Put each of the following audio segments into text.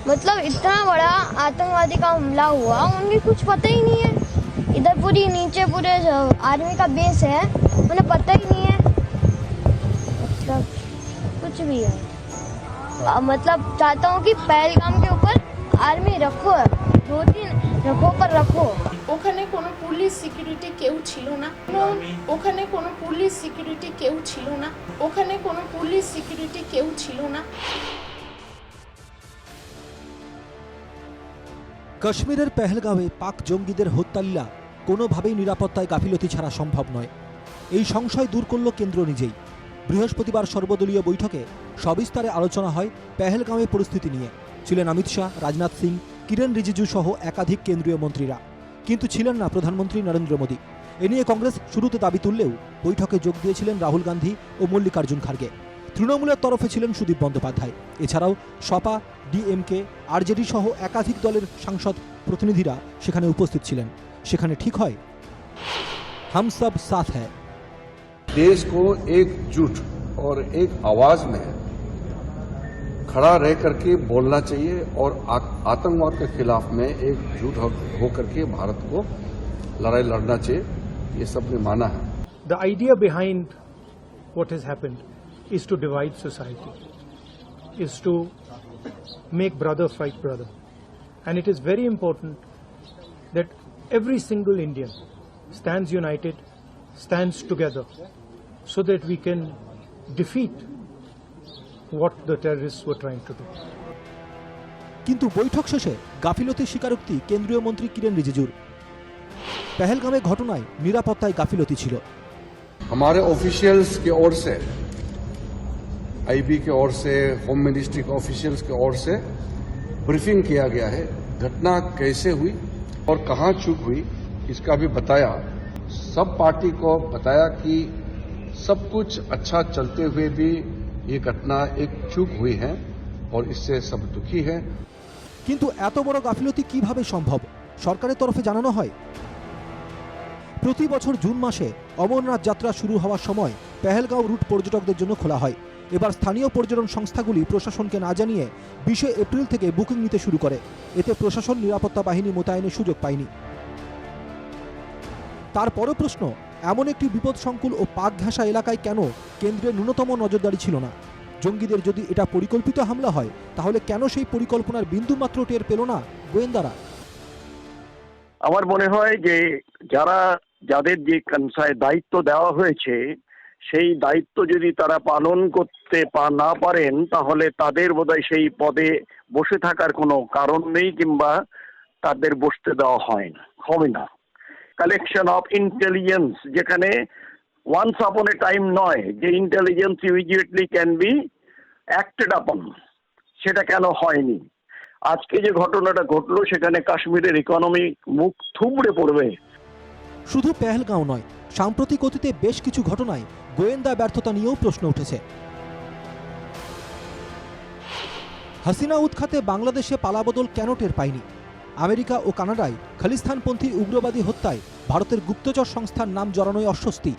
मतलब इतना बड़ा आतंकवादी का हमला हुआ, उन्हें कुछ पता ही नहीं है। इधर पूरी नीचे पूरे आर्मी का बेस है, उन्हें पता ही नहीं है, मतलब कुछ भी है। मतलब चाहता हूँ कि पहलगाम के ऊपर आर्मी रखो, 2-3 रखो पर रखो। ওখানে কোনো পুলিশ সিকিউরিটি কেউ ছিল না, ওখানে কোনো পুলিশ সিকিউরিটি কেউ ছিল না, ওখানে কোনো পুলিশ সিকিউরিটি কেউ ছিল না। কাশ্মীরের পেহেলগাঁওয়ে পাক জঙ্গিদের হত্যালীলা কোনোভাবেই নিরাপত্তায় গাফিলতি ছাড়া সম্ভব নয়। এই সংশয় দূর করল কেন্দ্র নিজেই। বৃহস্পতিবার সর্বদলীয় বৈঠকে সবিস্তারে আলোচনা হয় পেহেলগাঁওয়ে পরিস্থিতি নিয়ে। ছিলেন অমিত শাহ, রাজনাথ সিং, কিরেন রিজিজু সহ একাধিক কেন্দ্রীয় মন্ত্রীরা, কিন্তু ছিলেন না প্রধানমন্ত্রী নরেন্দ্র মোদী। এ নিয়ে কংগ্রেস শুরুতে দাবি তুললেও বৈঠকে যোগ দিয়েছিলেন রাহুল গান্ধী ও মল্লিকার্জুন খার্গে। তৃণমূলের তরফে ছিলেন সুদীপ বন্দ্যোপাধ্যায়। এছাড়াও সপা, ডিএমকে, আরজেডি সহ একাধিক দলের সাংসদ প্রতিনিধিরা সেখানে উপস্থিত ছিলেন। সেখানে ঠিক হয় हम सब साथ है। देश को एकजुट और एक आवाज में खड़ा रह करके बोलना चाहिए और आतंकवाद के खिलाफ में एकजुट होकर के भारत को लड़ाई लड़ना चाहिए, ये सबने माना है। The idea behind what has happened is to divide society, is to make brother fight brother. And it is very important that every single Indian stands united, stands together, so that we can defeat what the terrorists were trying to do. কিন্তু বৈঠক শেষে গাফিলতির স্বীকারোক্তি কেন্দ্রীয় মন্ত্রী কিরেন রিজিজুর। পেহেলগামে ঘটনায় নিরাপত্তায় গাফিলতি ছিল। हमारे ऑफिशियल्स की ओर से, आईबी के ओर से, होम मिनिस्ट्री के ऑफिशियल्स की ओर से ब्रीफिंग किया गया है। घटना कैसे हुई और कहां चूक हुई इसका भी बताया। सब पार्टी को बताया कि सब कुछ अच्छा चलते हुए भी ये घटना एक चूक हुई है और इससे सब दुखी है। কিন্তু এত বড় গাফিলতি কিভাবে সম্ভব? সরকারের তরফে জানানো হয়, প্রতি বছর জুন মাসে অমরনাথ যাত্রা শুরু হওয়ার সময় পেহেলগাঁও রুট পর্যটকদের জন্য খোলা হয়। এবার স্থানীয় পর্যটন সংস্থাগুলি প্রশাসনকে না জানিয়ে 20 এপ্রিল থেকে বুকিং নিতে শুরু করে। এতে প্রশাসন নিরাপত্তা বাহিনী মোতায়েনের সুযোগ পায়নি। তারপরও প্রশ্ন, এমন একটি বিপদসংকুল ও পাক ঘেঁষা এলাকায় কেন কেন্দ্রের ন্যূনতম নজরদারি ছিল না? জঙ্গিদের যদি এটা পরিকল্পিত হামলা হয়, তাহলে কেন সেই পরিকল্পনার বিন্দুমাত্র টের পেল না গোয়েন্দারা? আমার মনে হয় যে যাদের যে কনসায় দায়িত্ব দেওয়া হয়েছে, সেই দায়িত্ব যদি তারা পালন করতে না পারেন, তাহলে তাদের বোধহয় সেই পদে বসে থাকার কোনো কারণ নেই, কিংবা তাদের বসতে দেওয়া হবে না। কালেকশন অফ ইন্টেলিজেন্স, যেখানে ওয়ান্স আপন এ টাইম নয়, যে intelligence immediately can be acted আপন, সেটা কেন হয়নি? আজকে যে ঘটনাটা ঘটলো, সেখানে কাশ্মীরের ইকোনমি মুখ থুবড়ে পড়বে। শুধু পেহেলগাঁও নয়, সাম্প্রতিক অতীতে বেশ কিছু ঘটনায় গোয়েন্দা ব্যর্থতা নিয়েও প্রশ্ন উঠেছে। হাসিনা উৎখাতে বাংলাদেশে পালাবদল কেন টের পায়নি? আমেরিকা ও কানাডায় খালিস্তানপন্থী উগ্রবাদী হত্যায় ভারতের গুপ্তচর সংস্থার নাম জড়ানোয় অস্বস্তি।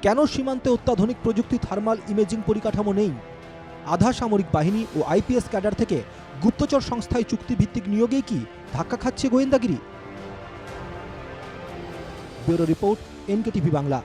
কেন সীমান্তে অত্যাধুনিক প্রযুক্তি থার্মাল ইমেজিং পরিকাঠামো নেই? আধা সামরিক বাহিনী ও আইপিএস ক্যাডার থেকে গুপ্তচর সংস্থায় চুক্তিভিত্তিক নিয়োগেই কি ধাক্কা খাচ্ছে গোয়েন্দাগিরি? ব্যুরো রিপোর্ট, এনকেটিভি বাংলা।